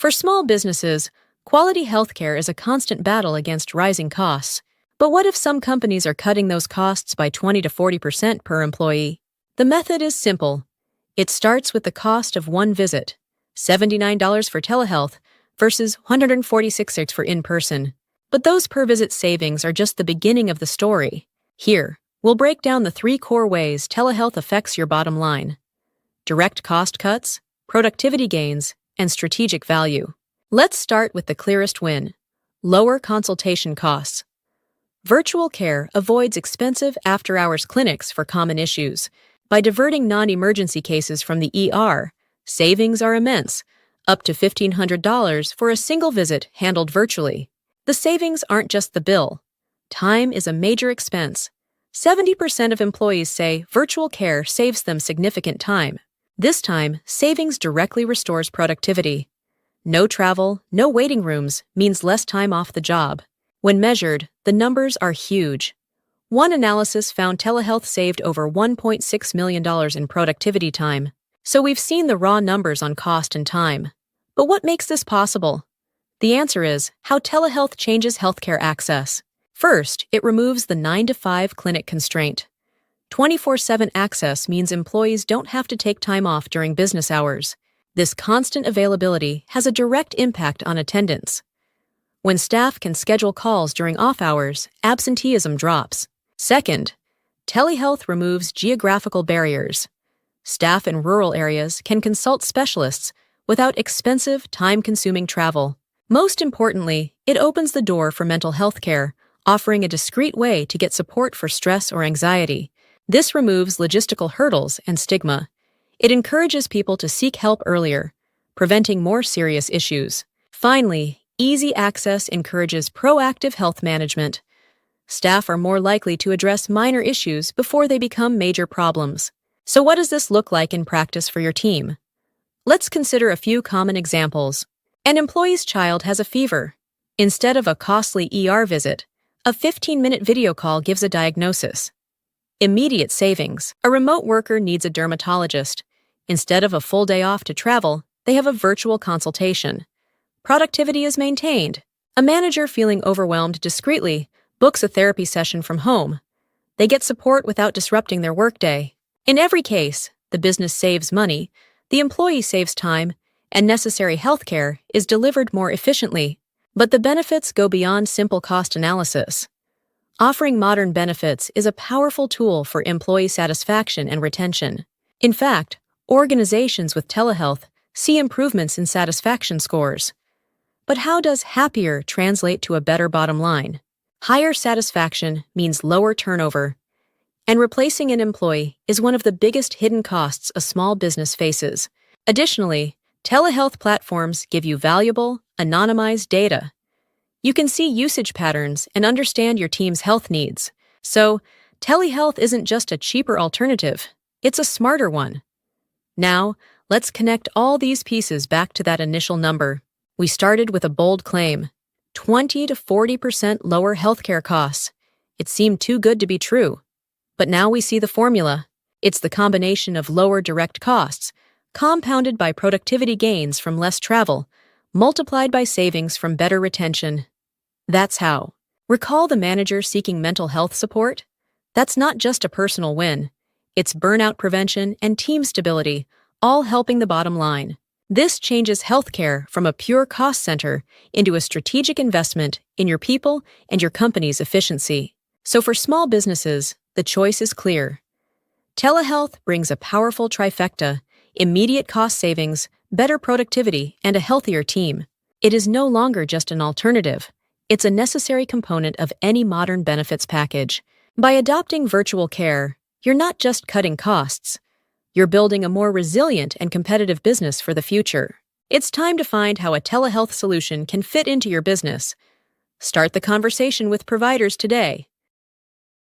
For small businesses, quality healthcare is a constant battle against rising costs. But what if some companies are cutting those costs by 20 to 40% per employee? The method is simple. It starts with the cost of one visit, $79 for telehealth versus $146 for in-person. But those per-visit savings are just the beginning of the story. Here, we'll break down the 3 core ways telehealth affects your bottom line: direct cost cuts, productivity gains, and strategic value. Let's start with the clearest win: lower consultation costs. Virtual care avoids expensive after-hours clinics for common issues. By diverting non-emergency cases from the ER, savings are immense, up to $1,500 for a single visit handled virtually. The savings aren't just the bill. Time is a major expense. 70% of employees say virtual care saves them significant time. This time, savings directly restores productivity. No travel, no waiting rooms means less time off the job. When measured, the numbers are huge. One analysis found telehealth saved over $1.6 million in productivity time. So we've seen the raw numbers on cost and time. But what makes this possible? The answer is how telehealth changes healthcare access. First, it removes the 9-to-5 clinic constraint. 24/7 access means employees don't have to take time off during business hours. This constant availability has a direct impact on attendance. When staff can schedule calls during off hours, absenteeism drops. Second, telehealth removes geographical barriers. Staff in rural areas can consult specialists without expensive, time-consuming travel. Most importantly, it opens the door for mental health care, offering a discreet way to get support for stress or anxiety. This removes logistical hurdles and stigma. It encourages people to seek help earlier, preventing more serious issues. Finally, easy access encourages proactive health management. Staff are more likely to address minor issues before they become major problems. So what does this look like in practice for your team? Let's consider a few common examples. An employee's child has a fever. Instead of a costly ER visit, a 15-minute video call gives a diagnosis. Immediate savings. A remote worker needs a dermatologist. Instead of a full day off to travel, they have a virtual consultation. Productivity is maintained. A manager feeling overwhelmed discreetly books a therapy session from home. They get support without disrupting their workday. In every case, the business saves money, the employee saves time, and necessary healthcare is delivered more efficiently. But the benefits go beyond simple cost analysis. Offering modern benefits is a powerful tool for employee satisfaction and retention. In fact, organizations with telehealth see improvements in satisfaction scores. But how does happier translate to a better bottom line? Higher satisfaction means lower turnover, and replacing an employee is one of the biggest hidden costs a small business faces. Additionally, telehealth platforms give you valuable, anonymized data. You can see usage patterns and understand your team's health needs. So, telehealth isn't just a cheaper alternative, it's a smarter one. Now, let's connect all these pieces back to that initial number. We started with a bold claim: 20 to 40% lower healthcare costs. It seemed too good to be true. But now we see the formula. It's the combination of lower direct costs, compounded by productivity gains from less travel, multiplied by savings from better retention. That's how. Recall the manager seeking mental health support? That's not just a personal win. It's burnout prevention and team stability, all helping the bottom line. This changes healthcare from a pure cost center into a strategic investment in your people and your company's efficiency. So for small businesses, the choice is clear. Telehealth brings a powerful trifecta: immediate cost savings, better productivity, and a healthier team. It is no longer just an alternative. It's a necessary component of any modern benefits package. By adopting virtual care, you're not just cutting costs. You're building a more resilient and competitive business for the future. It's time to find how a telehealth solution can fit into your business. Start the conversation with providers today.